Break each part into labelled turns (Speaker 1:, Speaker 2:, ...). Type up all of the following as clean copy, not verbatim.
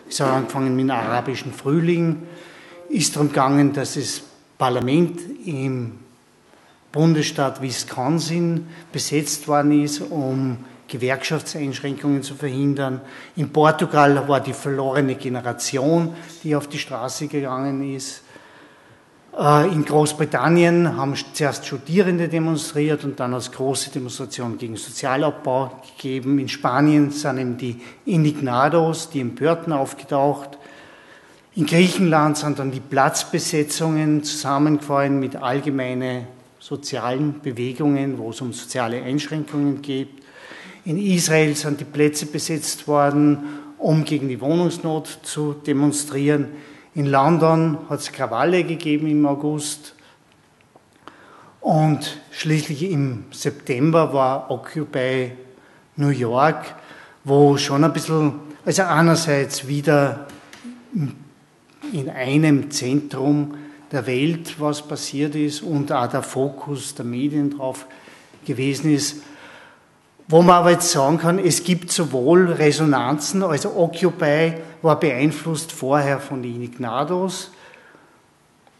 Speaker 1: Es hat angefangen mit dem arabischen Frühling, ist darum gegangen, dass das Parlament im Bundesstaat Wisconsin besetzt worden ist, um Gewerkschaftseinschränkungen zu verhindern. In Portugal war die verlorene Generation, die auf die Straße gegangen ist. In Großbritannien haben zuerst Studierende demonstriert und dann als große Demonstration gegen Sozialabbau gegeben. In Spanien sind eben die Indignados, die Empörten, aufgetaucht. In Griechenland sind dann die Platzbesetzungen zusammengefallen mit allgemeinen sozialen Bewegungen, wo es um soziale Einschränkungen geht. In Israel sind die Plätze besetzt worden, um gegen die Wohnungsnot zu demonstrieren. In London hat es Krawalle gegeben im August. Und schließlich im September war Occupy New York, wo schon ein bisschen, also einerseits wieder in einem Zentrum der Welt was passiert ist und auch der Fokus der Medien drauf gewesen ist. Wo man aber jetzt sagen kann, es gibt sowohl Resonanzen, also Occupy war beeinflusst vorher von den Indignados,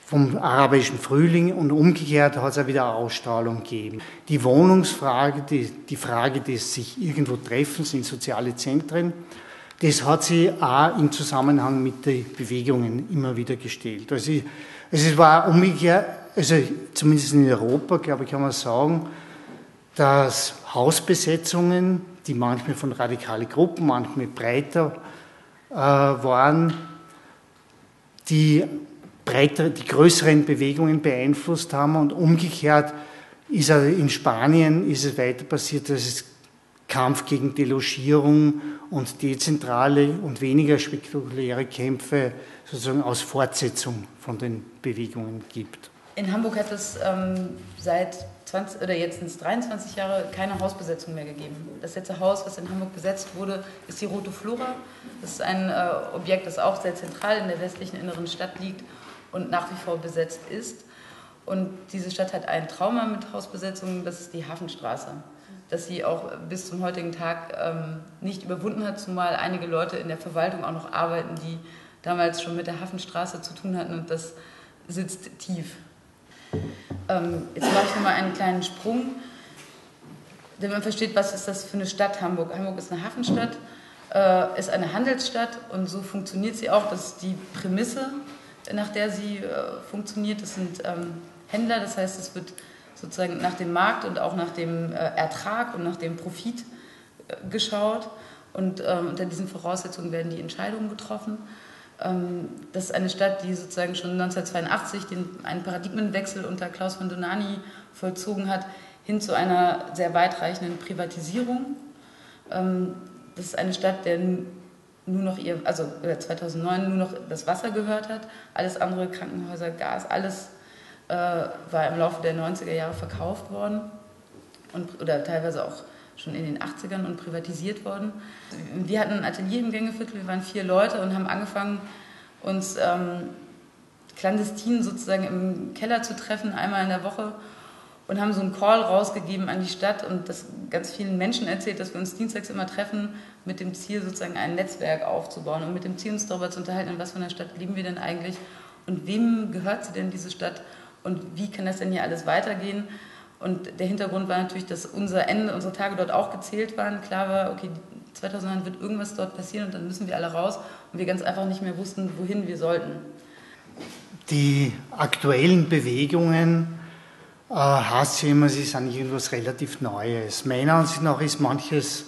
Speaker 1: vom arabischen Frühling und umgekehrt hat es auch wieder Ausstrahlung gegeben. Die Wohnungsfrage, die Frage des sich irgendwo Treffens in soziale Zentren, das hat sich auch im Zusammenhang mit den Bewegungen immer wieder gestellt. Also es war umgekehrt, also zumindest in Europa, glaube ich, kann man sagen, dass Hausbesetzungen, die manchmal von radikalen Gruppen, manchmal breiter waren, die größeren Bewegungen beeinflusst haben und umgekehrt ist in Spanien ist es weiter passiert, dass es Kampf gegen Delogierung und dezentrale und weniger spektakuläre Kämpfe sozusagen als Fortsetzung von den Bewegungen gibt.
Speaker 2: In Hamburg hat es seit 20 oder jetzt sind es 23 Jahre keine Hausbesetzung mehr gegeben. Das letzte Haus, was in Hamburg besetzt wurde, ist die Rote Flora. Das ist ein Objekt, das auch sehr zentral in der westlichen inneren Stadt liegt und nach wie vor besetzt ist. Und diese Stadt hat ein Trauma mit Hausbesetzungen, das ist die Hafenstraße, das sie auch bis zum heutigen Tag nicht überwunden hat, zumal einige Leute in der Verwaltung auch noch arbeiten, die damals schon mit der Hafenstraße zu tun hatten und das sitzt tief. Jetzt mache ich nochmal einen kleinen Sprung, damit man versteht, was ist das für eine Stadt Hamburg. Hamburg ist eine Hafenstadt, ist eine Handelsstadt und so funktioniert sie auch. Das ist die Prämisse, nach der sie funktioniert. Das sind Händler, das heißt, es wird sozusagen nach dem Markt und auch nach dem Ertrag und nach dem Profit geschaut und unter diesen Voraussetzungen werden die Entscheidungen getroffen. Das ist eine Stadt, die sozusagen schon 1982 einen Paradigmenwechsel unter Klaus von Dohnanyi vollzogen hat, hin zu einer sehr weitreichenden Privatisierung. Das ist eine Stadt, der nur noch 2009 nur noch das Wasser gehört hat. Alles andere, Krankenhäuser, Gas, alles war im Laufe der 90er Jahre verkauft worden oder teilweise auch schon in den 80ern und privatisiert worden. Wir hatten ein Atelier im Gängeviertel, wir waren 4 Leute und haben angefangen, uns clandestin sozusagen im Keller zu treffen, einmal in der Woche und haben so einen Call rausgegeben an die Stadt und das ganz vielen Menschen erzählt, dass wir uns dienstags immer treffen mit dem Ziel, sozusagen ein Netzwerk aufzubauen und mit dem Ziel, uns darüber zu unterhalten, in was für einer Stadt leben wir denn eigentlich und wem gehört sie denn, diese Stadt und wie kann das denn hier alles weitergehen? Und der Hintergrund war natürlich, dass unsere Tage dort auch gezählt waren. Klar war, okay, 2009 wird irgendwas dort passieren und dann müssen wir alle raus. Und wir ganz einfach nicht mehr wussten, wohin wir sollten.
Speaker 1: Die aktuellen Bewegungen heißt ja immer, sie sind irgendwas relativ Neues. Meiner Ansicht nach ist manches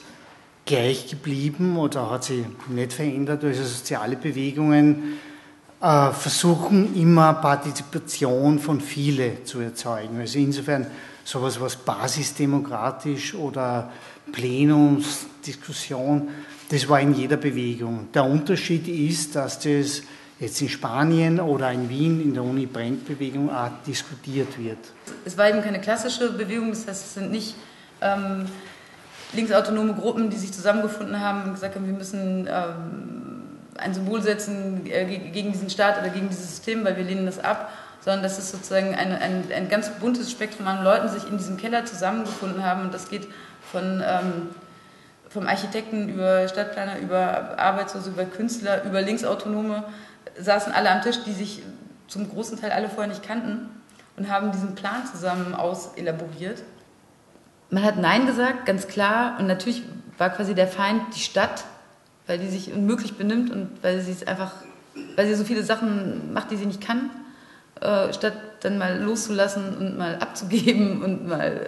Speaker 1: gleich geblieben oder hat sich nicht verändert. Also soziale Bewegungen versuchen immer Partizipation von vielen zu erzeugen. Also insofern sowas was basisdemokratisch oder Plenumsdiskussion, das war in jeder Bewegung. Der Unterschied ist, dass das jetzt in Spanien oder in Wien in der Uni-Brennt-Bewegung auch diskutiert wird.
Speaker 2: Es war eben keine klassische Bewegung, das heißt, es sind nicht linksautonome Gruppen, die sich zusammengefunden haben und gesagt haben, wir müssen ein Symbol setzen gegen diesen Staat oder gegen dieses System, weil wir lehnen das ab, sondern dass es sozusagen ein ganz buntes Spektrum an Leuten sich in diesem Keller zusammengefunden haben und das geht von vom Architekten über Stadtplaner, über Arbeitslose, über Künstler, über Linksautonome, saßen alle am Tisch, die sich zum großen Teil alle vorher nicht kannten und haben diesen Plan zusammen auselaboriert. Man hat Nein gesagt, ganz klar, und natürlich war quasi der Feind die Stadt, weil die sich unmöglich benimmt und weil sie so viele Sachen macht, die sie nicht kann, statt dann mal loszulassen und mal abzugeben und mal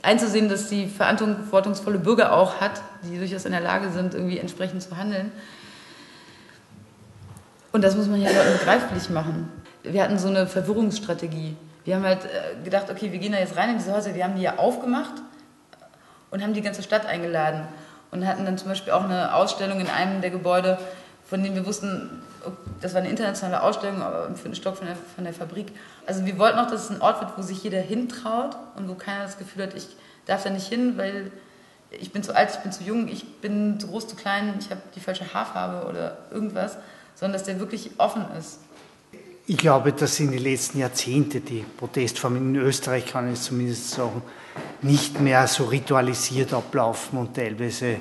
Speaker 2: einzusehen, dass die verantwortungsvolle Bürger auch hat, die durchaus in der Lage sind, irgendwie entsprechend zu handeln. Und das muss man ja Leuten begreiflich machen. Wir hatten so eine Verwirrungsstrategie. Wir haben halt gedacht, okay, wir gehen da jetzt rein in diese Häuser, wir haben die ja aufgemacht und haben die ganze Stadt eingeladen. Und hatten dann zum Beispiel auch eine Ausstellung in einem der Gebäude, von dem wir wussten, das war eine internationale Ausstellung, aber im 4. Stock von der Fabrik. Also wir wollten auch, dass es ein Ort wird, wo sich jeder hintraut und wo keiner das Gefühl hat, ich darf da nicht hin, weil ich bin zu alt, ich bin zu jung, ich bin zu groß, zu klein, ich habe die falsche Haarfarbe oder irgendwas, sondern dass der wirklich offen ist.
Speaker 1: Ich glaube, dass in den letzten Jahrzehnten die Protestformen in Österreich, kann ich zumindest sagen, nicht mehr so ritualisiert ablaufen und teilweise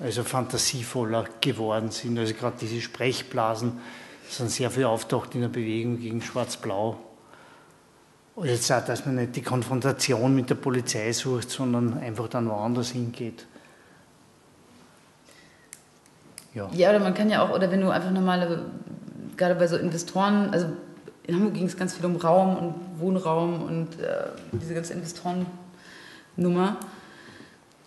Speaker 1: also fantasievoller geworden sind. Also gerade diese Sprechblasen sind sehr viel auftaucht in der Bewegung gegen Schwarz-Blau. Und jetzt auch, dass man nicht die Konfrontation mit der Polizei sucht, sondern einfach dann woanders hingeht.
Speaker 2: Ja, oder man kann ja auch, oder wenn du einfach normale, gerade bei so Investoren, also in Hamburg ging es ganz viel um Raum und Wohnraum und diese ganze Investorennummer.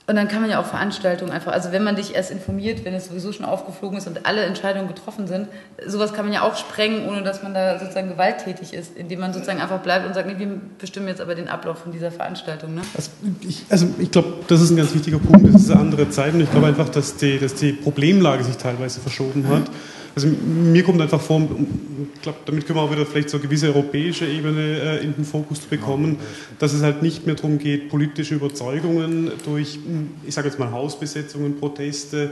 Speaker 2: Und dann kann man ja auch Veranstaltungen einfach, also wenn man dich erst informiert, wenn es sowieso schon aufgeflogen ist und alle Entscheidungen getroffen sind, sowas kann man ja auch sprengen, ohne dass man da sozusagen gewalttätig ist, indem man sozusagen einfach bleibt und sagt, nee, wir bestimmen jetzt aber den Ablauf von dieser Veranstaltung. Ne?
Speaker 3: Ich glaube, das ist ein ganz wichtiger Punkt, das ist eine andere Zeit und ich glaube einfach, dass die Problemlage sich teilweise verschoben hat. Also mir kommt einfach vor, ich glaube, damit können wir auch wieder vielleicht so eine gewisse europäische Ebene in den Fokus bekommen, dass es halt nicht mehr darum geht, politische Überzeugungen durch, ich sage jetzt mal Hausbesetzungen, Proteste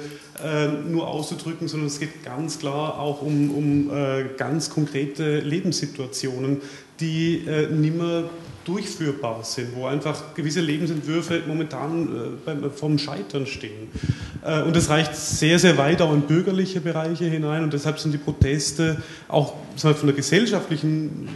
Speaker 3: nur auszudrücken, sondern es geht ganz klar auch um ganz konkrete Lebenssituationen, die nimmer durchführbar sind, wo einfach gewisse Lebensentwürfe momentan vom Scheitern stehen. Und das reicht sehr, sehr weit auch in bürgerliche Bereiche hinein und deshalb sind die Proteste auch von den gesellschaftlichen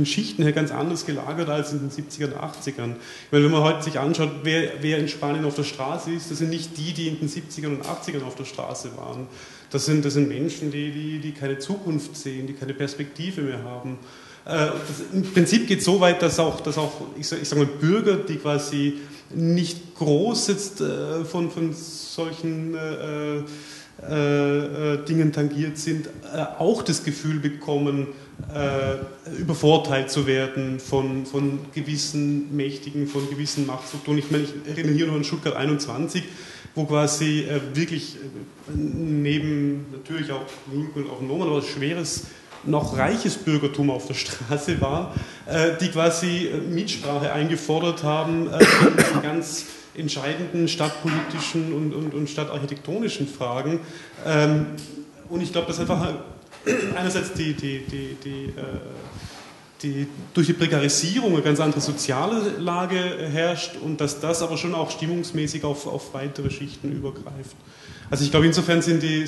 Speaker 3: Schichten her ganz anders gelagert als in den 70ern, 80ern. Ich meine, wenn man heute sich anschaut, wer in Spanien auf der Straße ist, das sind nicht die in den 70ern und 80ern auf der Straße waren. Das sind Menschen, die keine Zukunft sehen, die keine Perspektive mehr haben. Im Prinzip geht es so weit, dass auch ich sag mal, Bürger, die quasi nicht groß jetzt von solchen Dingen tangiert sind, auch das Gefühl bekommen, übervorteilt zu werden von gewissen Mächtigen, von gewissen Machtstrukturen. Ich meine, ich erinnere hier nur an Stuttgart 21, wo quasi wirklich neben natürlich auch Linken und Autonomen, aber schweres noch reiches Bürgertum auf der Straße war, die quasi Mitsprache eingefordert haben in ganz entscheidenden stadtpolitischen und stadtarchitektonischen Fragen. Und ich glaube, dass einfach einerseits durch die Prekarisierung eine ganz andere soziale Lage herrscht und dass das aber schon auch stimmungsmäßig auf weitere Schichten übergreift. Also ich glaube, insofern sind die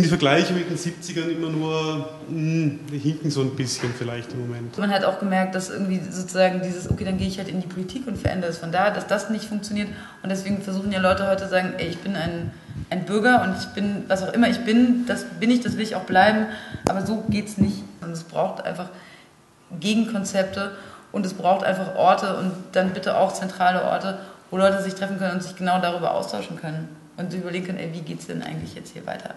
Speaker 3: Vergleiche mit den 70ern immer nur, die hinken so ein bisschen vielleicht im Moment.
Speaker 2: Man hat auch gemerkt, dass irgendwie sozusagen dieses, okay, dann gehe ich halt in die Politik und verändere es von da, dass das nicht funktioniert. Und deswegen versuchen ja Leute heute zu sagen, ey, ich bin ein Bürger und ich bin, was auch immer ich bin, das will ich auch bleiben. Aber so geht's nicht. Und es braucht einfach Gegenkonzepte und es braucht einfach Orte und dann bitte auch zentrale Orte, wo Leute sich treffen können und sich genau darüber austauschen können. Und überlegen können, ey, wie geht's denn eigentlich jetzt hier weiter?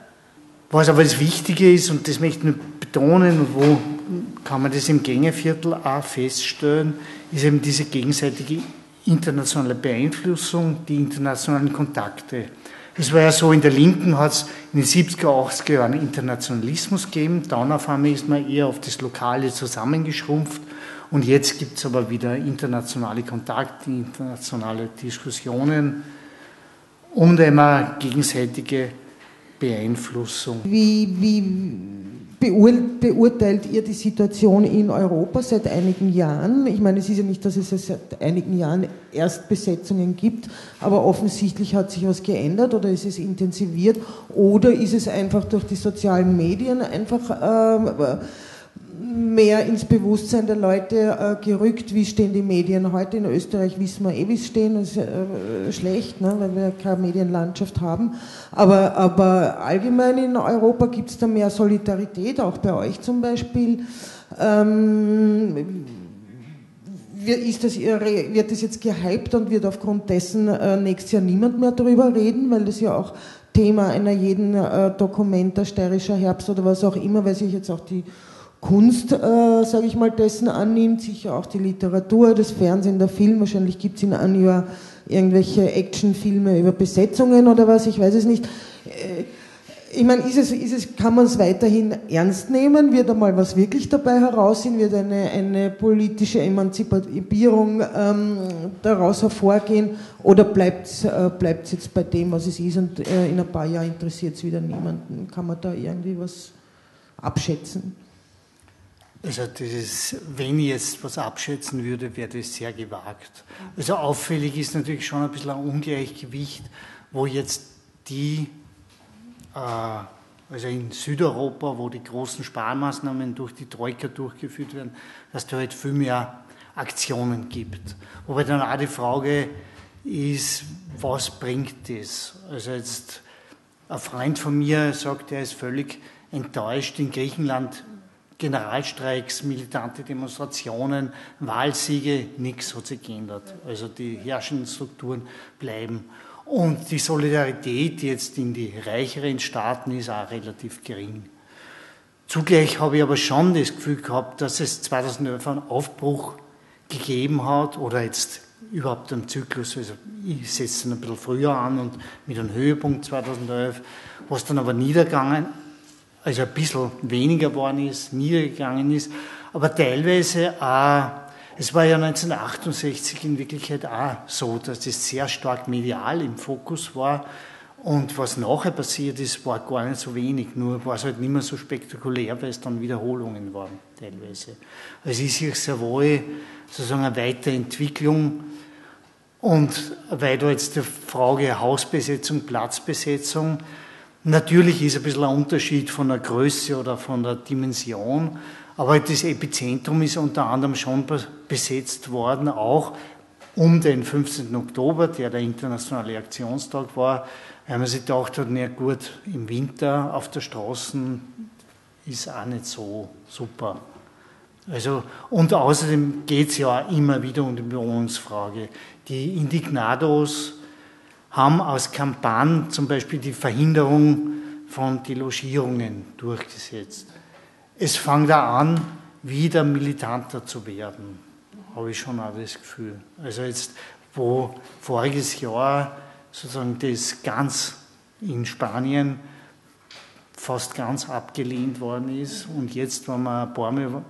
Speaker 1: Was aber das Wichtige ist, und das möchte ich nur betonen, und wo kann man das im Gängeviertel auch feststellen, ist eben diese gegenseitige internationale Beeinflussung, die internationalen Kontakte. Es war ja so, in der Linken hat es in den 70er, 80er Jahren Internationalismus gegeben, dann auf einmal ist man eher auf das Lokale zusammengeschrumpft und jetzt gibt es aber wieder internationale Kontakte, internationale Diskussionen und immer gegenseitige Beeinflussung.
Speaker 4: Wie beurteilt ihr die Situation in Europa seit einigen Jahren? Ich meine, es ist ja nicht, dass es seit einigen Jahren Erstbesetzungen gibt, aber offensichtlich hat sich was geändert oder ist es intensiviert oder ist es einfach durch die sozialen Medien einfach mehr ins Bewusstsein der Leute gerückt? Wie stehen die Medien heute? In Österreich wissen wir wie es stehen, das ist schlecht, ne, weil wir keine Medienlandschaft haben. Aber allgemein in Europa gibt es da mehr Solidarität, auch bei euch zum Beispiel. Wird das jetzt gehypt und wird aufgrund dessen nächstes Jahr niemand mehr darüber reden, weil das ja auch Thema einer jeden Dokumenta, steirischer Herbst oder was auch immer, weil sich jetzt auch die Kunst, sage ich mal, dessen annimmt, sicher auch die Literatur, das Fernsehen, der Film, wahrscheinlich gibt es in einem Jahr irgendwelche Actionfilme über Besetzungen oder was, ich weiß es nicht. Ich meine, kann man es weiterhin ernst nehmen? Wird einmal was wirklich dabei heraussehen? Wird eine politische Emanzipierung daraus hervorgehen? Oder bleibt es jetzt bei dem, was es ist und in ein paar Jahren interessiert es wieder niemanden? Kann man da irgendwie was abschätzen?
Speaker 1: Also wenn ich jetzt was abschätzen würde, wäre das sehr gewagt. Also auffällig ist natürlich schon ein bisschen ein Ungleichgewicht, wo jetzt also in Südeuropa, wo die großen Sparmaßnahmen durch die Troika durchgeführt werden, dass da halt viel mehr Aktionen gibt. Wobei dann auch die Frage ist, was bringt das? Also jetzt ein Freund von mir sagt, er ist völlig enttäuscht in Griechenland. Generalstreiks, militante Demonstrationen, Wahlsiege, nichts hat sich geändert. Also die herrschenden Strukturen bleiben. Und die Solidarität jetzt in die reicheren Staaten ist auch relativ gering. Zugleich habe ich aber schon das Gefühl gehabt, dass es 2011 einen Aufbruch gegeben hat oder jetzt überhaupt einen Zyklus, also ich setze ihn ein bisschen früher an und mit einem Höhepunkt 2011, was dann aber also ein bisschen weniger geworden ist, niedergegangen ist, aber teilweise auch, es war ja 1968 in Wirklichkeit auch so, dass das sehr stark medial im Fokus war und was nachher passiert ist, war gar nicht so wenig, nur war es halt nicht mehr so spektakulär, weil es dann Wiederholungen waren teilweise. Also ich sehe sehr wohl sozusagen eine Weiterentwicklung und weil da jetzt die Frage Hausbesetzung, Platzbesetzung, natürlich ist ein bisschen ein Unterschied von der Größe oder von der Dimension, aber das Epizentrum ist unter anderem schon besetzt worden, auch um den 15. Oktober, der internationale Aktionstag war, weil man sich gedacht hat, na gut, im Winter auf der Straße ist auch nicht so super. Also, und außerdem geht es ja auch immer wieder um die Wohnungsfrage. Die Indignados haben aus Kampagnen zum Beispiel die Verhinderung von Delogierungen durchgesetzt. Es fängt da an, wieder militanter zu werden, habe ich schon auch das Gefühl. Also jetzt, wo voriges Jahr sozusagen das ganz in Spanien fast ganz abgelehnt worden ist und jetzt, wenn man ein paar Mal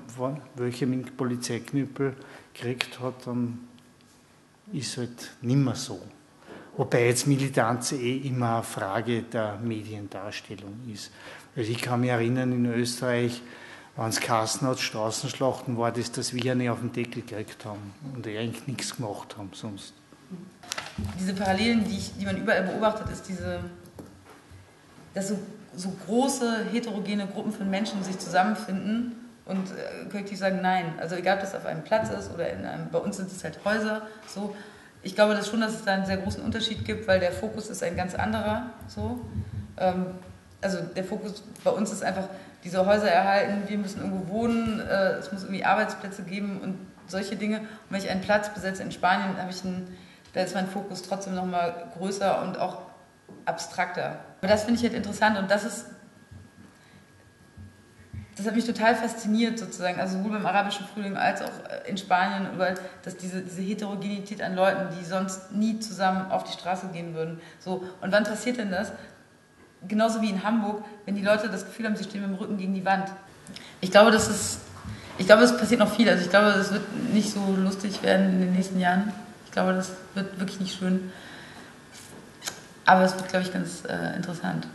Speaker 1: welche mit Polizeiknüppel gekriegt hat, dann ist es halt nicht mehr so. Wobei jetzt Militanz immer eine Frage der Mediendarstellung ist. Also ich kann mich erinnern, in Österreich, wenn es geheißen hat, Straßenschlachten, war das, dass wir nicht auf den Deckel gekriegt haben und eigentlich nichts gemacht haben sonst.
Speaker 2: Diese Parallelen, die man überall beobachtet, ist dass so große, heterogene Gruppen von Menschen sich zusammenfinden und kollektiv sagen, nein. Also egal, ob das auf einem Platz ist oder bei uns sind es halt Häuser, so. Ich glaube dass es da einen sehr großen Unterschied gibt, weil der Fokus ist ein ganz anderer. So. Also der Fokus bei uns ist einfach, diese Häuser erhalten, wir müssen irgendwo wohnen, es muss irgendwie Arbeitsplätze geben und solche Dinge. Und wenn ich einen Platz besetze in Spanien, da ist mein Fokus trotzdem nochmal größer und auch abstrakter. Aber das finde ich halt interessant und das hat mich total fasziniert sozusagen, also sowohl beim arabischen Frühling als auch in Spanien, dass diese Heterogenität an Leuten, die sonst nie zusammen auf die Straße gehen würden. So. Und wann passiert denn das? Genauso wie in Hamburg, wenn die Leute das Gefühl haben, sie stehen mit dem Rücken gegen die Wand. Ich glaube, es passiert noch viel. Also ich glaube, es wird nicht so lustig werden in den nächsten Jahren. Ich glaube, das wird wirklich nicht schön. Aber es wird, glaube ich, ganz interessant.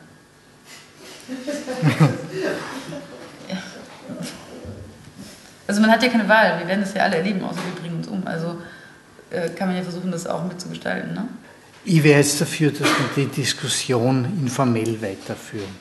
Speaker 2: Also man hat ja keine Wahl, wir werden das ja alle erleben, außer wir bringen uns um. Also kann man ja versuchen, das auch mitzugestalten. Ne?
Speaker 1: Ich wäre jetzt dafür, dass wir die Diskussion informell weiterführen.